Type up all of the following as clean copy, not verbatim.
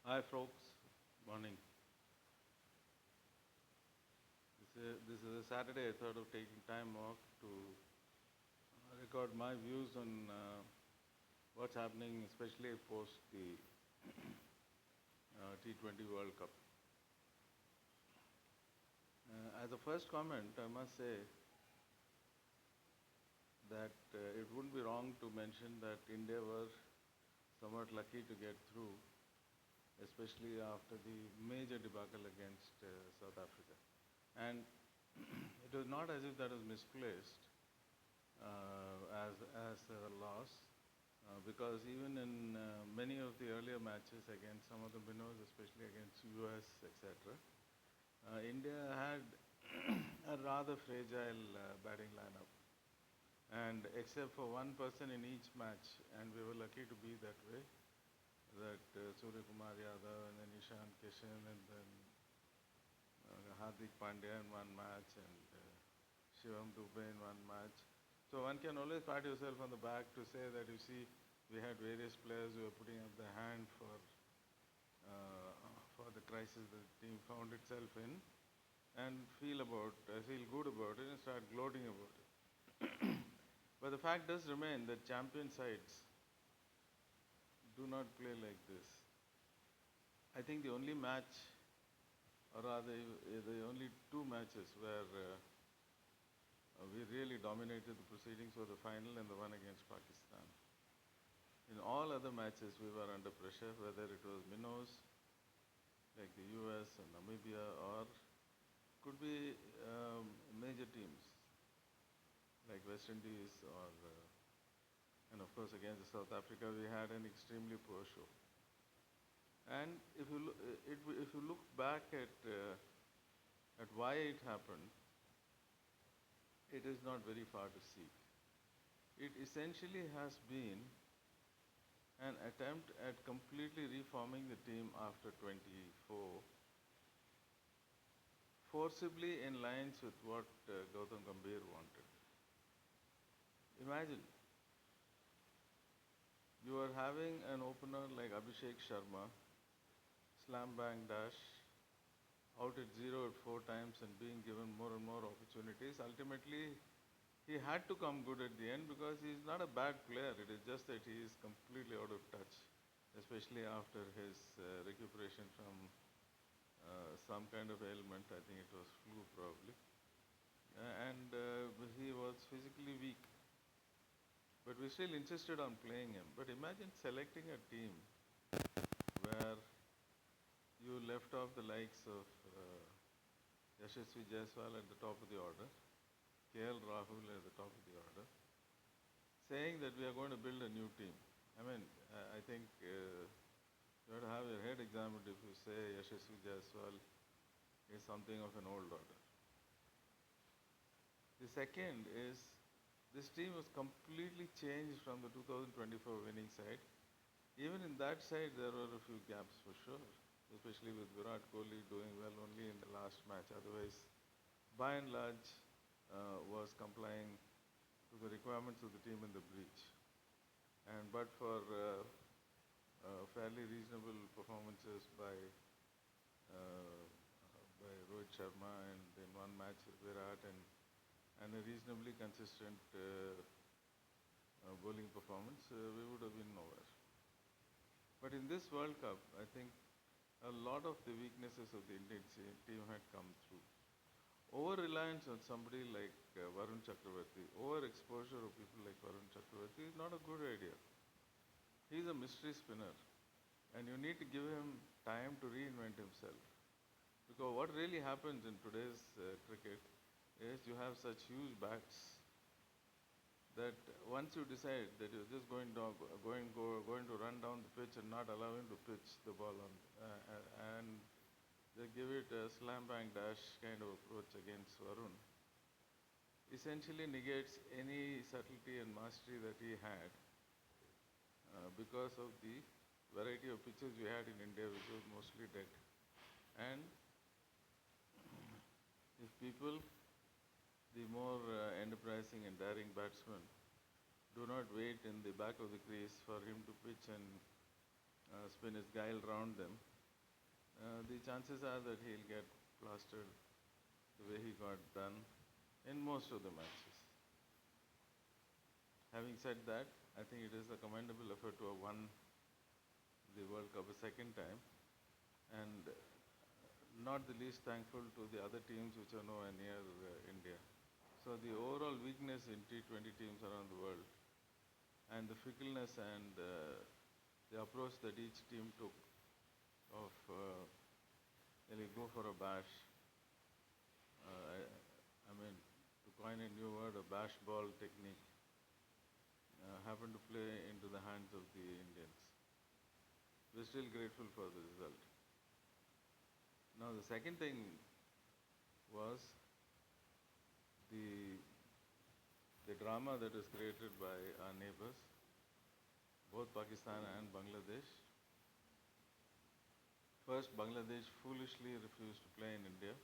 Hi, folks. Morning. This is a Saturday. I thought of taking time off to record my views on what's happening, especially post the T20 World Cup. As a first comment, I must say that it wouldn't be wrong to mention that India was somewhat lucky to get through, especially after the major debacle against South Africa. And it was not as if that was misplaced as a loss, because even in many of the earlier matches against some of the minnows, especially against US, etc., India had a rather fragile batting lineup. And except for one person in each match, and we were lucky to be that way, that Surya Kumar Yadav and then Ishan Kishan and then Hardik Pandya in one match and Shivam Dubey in one match. So one can always pat yourself on the back to say that, you see, we had various players who were putting up their hand for the crisis that the team found itself in, and feel good about it and start gloating about it. But the fact does remain that champion sides do not play like this. I think the only match, or rather the only two matches where we really dominated the proceedings were the final and the one against Pakistan. In all other matches, we were under pressure, whether it was minnows, like the US or Namibia, or could be major teams, like West Indies, and of course against South Africa, we had an extremely poor show. And if you look back at why it happened, it is not very far to seek. It essentially has been an attempt at completely reforming the team after 24, forcibly in lines with what Gautam Gambhir wanted. Imagine, you are having an opener like Abhishek Sharma, slam bang dash, out at 0 at 4 times and being given more and more opportunities. Ultimately, he had to come good at the end because he is not a bad player. It is just that he is completely out of touch, especially after his recuperation from some kind of ailment. I think it was flu probably. And he was physically weak. But we still insisted on playing him. But imagine selecting a team where you left off the likes of Yashasvi Jaiswal at the top of the order, KL Rahul at the top of the order, saying that we are going to build a new team. I mean, I think you have to have your head examined if you say Yashasvi Jaiswal is something of an old order. The second is, this team was completely changed from the 2024 winning side. Even in that side, there were a few gaps for sure, especially with Virat Kohli doing well only in the last match. Otherwise, by and large, was complying to the requirements of the team in the breach. And but for fairly reasonable performances by Rohit Sharma and in one match Virat and a reasonably consistent bowling performance, we would have been nowhere. But in this World Cup, I think a lot of the weaknesses of the Indian team had come through. Over-reliance on somebody like Varun Chakravarti, overexposure of people like Varun Chakravarti is not a good idea. He's a mystery spinner, and you need to give him time to reinvent himself. Because what really happens in today's cricket is you have such huge bats that once you decide that you're just going to run down the pitch and not allow him to pitch the ball on, and they give it a slam bang dash kind of approach against Varun, essentially negates any subtlety and mastery that he had because of the variety of pitches we had in India, which was mostly dead. And if people, the more enterprising and daring batsmen, do not wait in the back of the crease for him to pitch and spin his guile round them, the chances are that he'll get plastered the way he got done in most of the matches. Having said that, I think it is a commendable effort to have won the World Cup a second time, and not the least thankful to the other teams which are nowhere near India. So the overall weakness in T20 teams around the world and the fickleness and the approach that each team took of really go for a bash. I mean, to coin a new word, a bash ball technique happened to play into the hands of the Indians. We're still grateful for the result. Now the second thing was the drama that was created by our neighbors, both Pakistan and Bangladesh. First, Bangladesh foolishly refused to play in India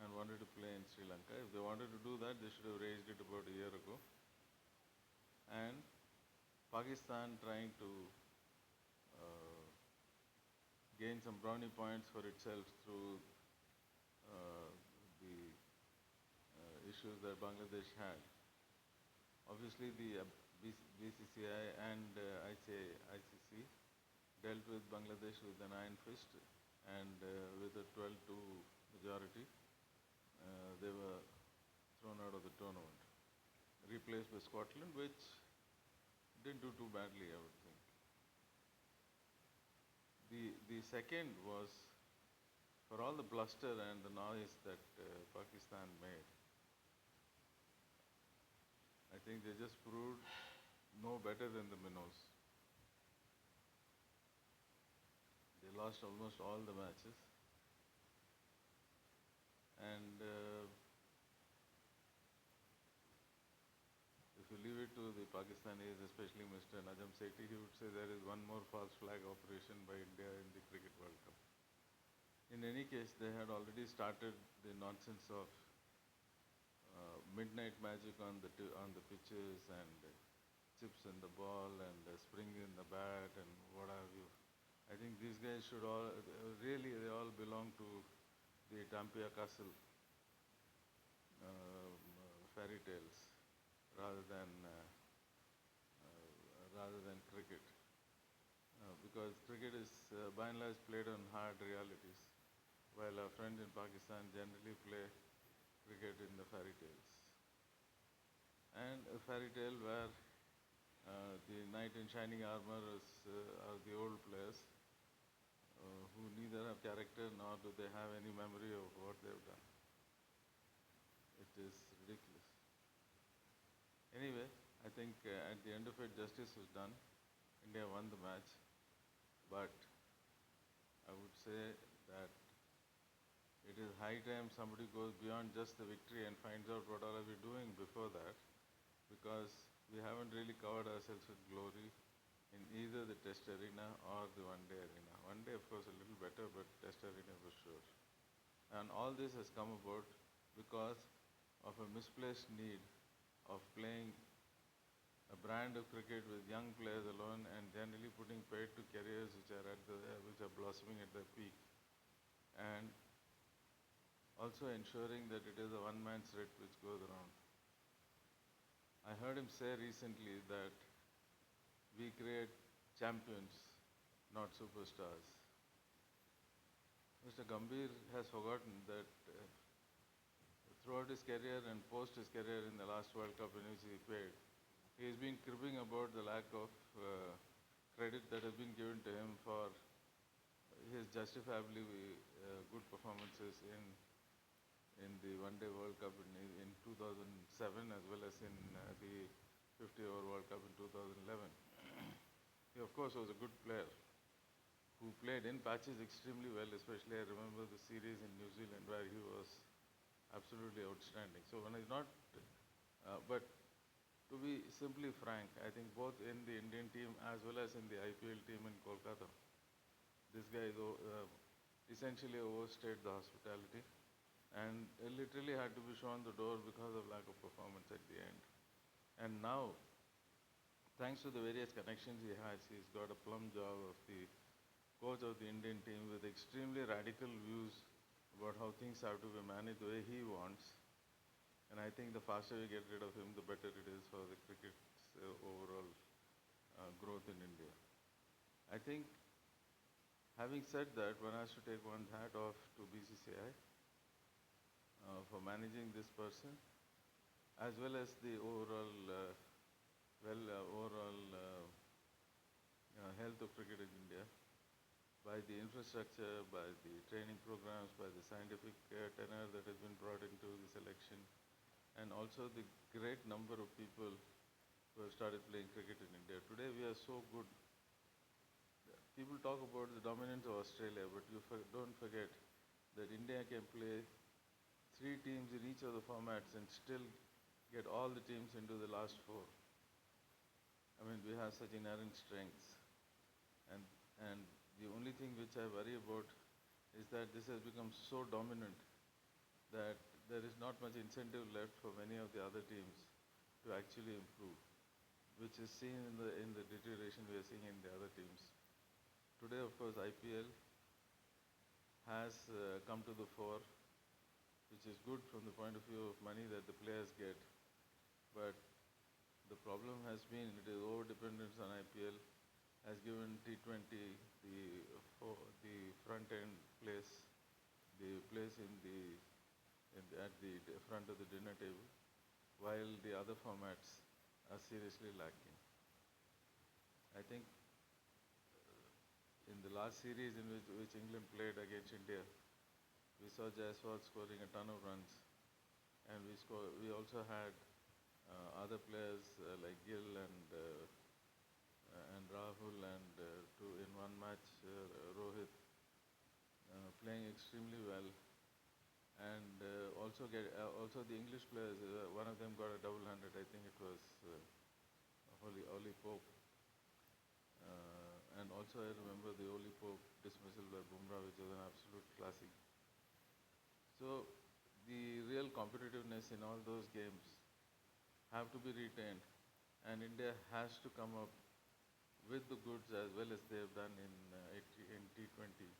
and wanted to play in Sri Lanka. If they wanted to do that, they should have raised it about a year ago. And Pakistan trying to gain some brownie points for itself through the issues that Bangladesh had. Obviously, the BCCI and ICC dealt with Bangladesh with an iron fist, and with a 12-2 majority, they were thrown out of the tournament, replaced by Scotland, which didn't do too badly, I would think. The second was, for all the bluster and the noise that Pakistan made, I think they just proved no better than the minnows. They lost almost all the matches, and if you leave it to the Pakistanis, especially Mr. Najam Sethi, he would say there is one more false flag operation by India in the Cricket World Cup. In any case, they had already started the nonsense of midnight magic on the pitches, and chips in the ball, and spring in the bat, and what have you. I think these guys should all really, they all belong to the Tampia Castle fairy tales rather than cricket, because cricket is by and large played on hard realities, while our friends in Pakistan generally play cricket in the fairy tales. And a fairy tale where the knight in shining armor are the old players who neither have character nor do they have any memory of what they've done. It is ridiculous. Anyway, I think at the end of it, justice was done. India won the match, but I would say that it is high time somebody goes beyond just the victory and finds out what all are we doing before that, because we haven't really covered ourselves with glory in either the test arena or the one-day arena. One day, of course, a little better, but test arena for sure. And all this has come about because of a misplaced need of playing a brand of cricket with young players alone, and generally putting paid to careers which are blossoming at their peak, and also ensuring that it is a one-man's writ which goes around. I heard him say recently that we create champions, not superstars. Mr. Gambhir has forgotten that throughout his career and post his career in the last World Cup in which he played, he has been cribbing about the lack of credit that has been given to him for his justifiably good performances in the One-Day World Cup in 2007, as well as in the 50-over World Cup in 2011. He, of course, was a good player who played in patches extremely well, especially I remember the series in New Zealand where he was absolutely outstanding. So when he's not, but to be simply frank, I think both in the Indian team as well as in the IPL team in Kolkata, this guy essentially overstayed the hospitality and literally had to be shown the door because of lack of performance at the end. And now, thanks to the various connections he has, he's got a plum job of the coach of the Indian team with extremely radical views about how things have to be managed the way he wants. And I think the faster we get rid of him, the better it is for the cricket's overall growth in India. I think, having said that, one has to take one's hat off to BCCI for managing this person, as well as the overall, overall health of cricket in India, by the infrastructure, by the training programs, by the scientific tenor that has been brought into the selection, and also the great number of people who have started playing cricket in India. Today we are so good. People talk about the dominance of Australia, but you don't forget that India can play 3 teams in each of the formats and still get all the teams into the last 4. I mean, we have such inherent strengths. And the only thing which I worry about is that this has become so dominant that there is not much incentive left for many of the other teams to actually improve, which is seen in the deterioration we are seeing in the other teams. Today, of course, IPL has come to the fore, which is good from the point of view of money that the players get. But the problem has been it is over-dependence on IPL has given T20 the front end place, the place at the front of the dinner table, while the other formats are seriously lacking. I think in the last series in which England played against India, we saw Jaiswal scoring a ton of runs, and we also had other players like Gill and Rahul and in one match Rohit playing extremely well, and also the English players. One of them got a double-handed. I think it was Oli Pope. And also I remember the Oli Pope dismissal by Bumrah, which was an absolute classic. So the real competitiveness in all those games have to be retained, and India has to come up with the goods as well as they have done in T20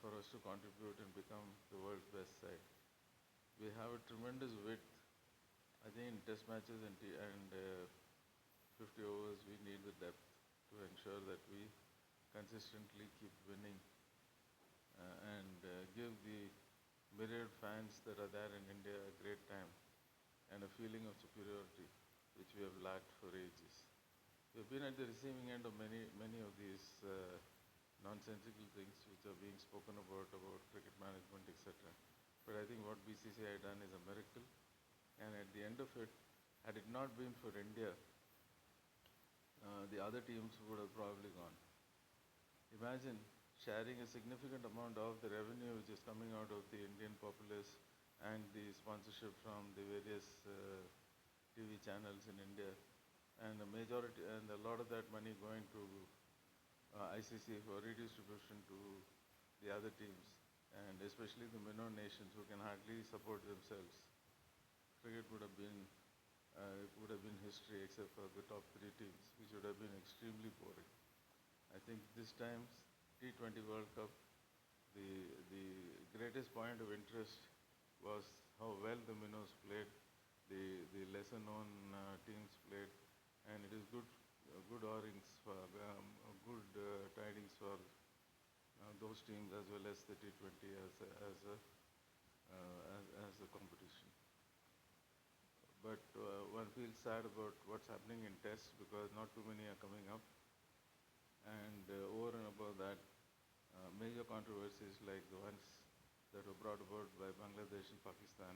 for us to contribute and become the world's best side. We have a tremendous width. I think in test matches and 50 overs we need the depth to ensure that we consistently keep winning and give the myriad fans that are there in India a great time and a feeling of superiority, which we have lacked for ages. We have been at the receiving end of many of these nonsensical things which are being spoken about cricket management, etc. But I think what BCCI done is a miracle, and at the end of it, had it not been for India, the other teams would have probably gone. Imagine sharing a significant amount of the revenue which is coming out of the Indian populace and the sponsorship from the various TV channels in India, and a lot of that money going to ICC for redistribution to the other teams, and especially the minor nations who can hardly support themselves. Cricket would have been history except for the top 3 teams, which would have been extremely boring. I think this time's T20 World Cup, the greatest point of interest was how well the minnows played, the lesser known teams played, and it is good tidings for those teams as well as the T20 as a competition. But one feels sad about what's happening in tests because not too many are coming up. And over and above that, major controversies like the ones that were brought about by Bangladesh and Pakistan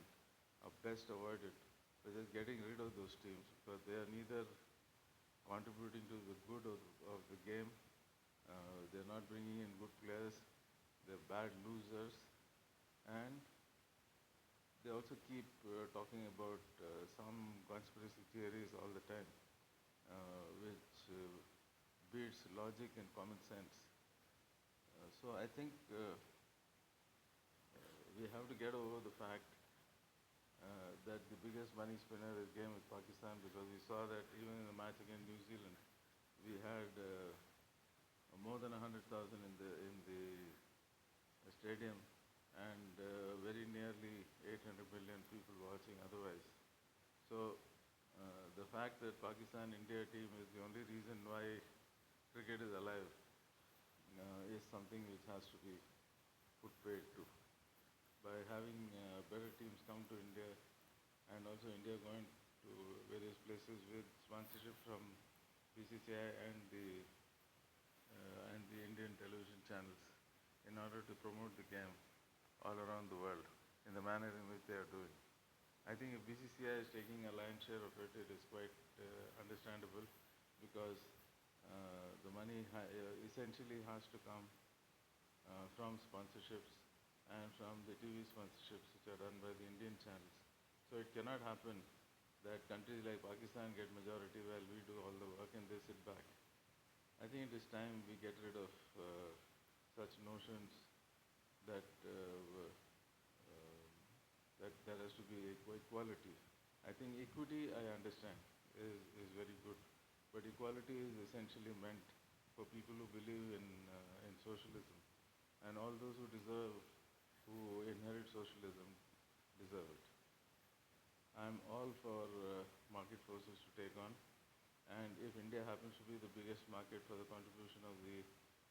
are best avoided. We're just getting rid of those teams because they are neither contributing to the good of the game, they're not bringing in good players, they're bad losers, and they also keep talking about some conspiracy theories all the time, which beats logic and common sense. So I think we have to get over the fact that the biggest money spinner is game with Pakistan, because we saw that even in the match against New Zealand, we had more than 100,000 in the stadium, and very nearly 800 million people watching otherwise. So the fact that Pakistan-India team is the only reason why cricket is alive is something which has to be put paid to. By having better teams come to India, and also India going to various places with sponsorship from BCCI and the Indian television channels in order to promote the game all around the world in the manner in which they are doing. I think if BCCI is taking a lion's share of it, it is quite understandable, because the money essentially has to come from sponsorships and from the TV sponsorships which are done by the Indian channels. So it cannot happen that countries like Pakistan get majority while we do all the work and they sit back. I think it is time we get rid of such notions that that there has to be equality. I think equity, I understand, is very good, but equality is essentially meant for people who believe in socialism, and all those who inherit socialism, deserve it. I'm all for market forces to take on, and if India happens to be the biggest market for the contribution of the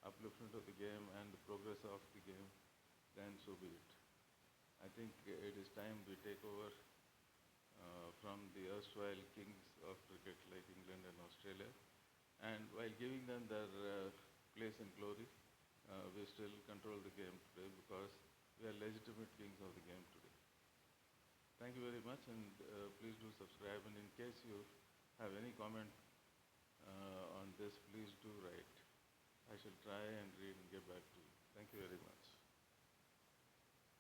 upliftment of the game and the progress of the game, then so be it. I think it is time we take over from the erstwhile kings of cricket like England and Australia, and while giving them their place and glory, we still control the game today because we are legitimate kings of the game today. Thank you very much, and please do subscribe, and in case you have any comment on this, please do write. I shall try and read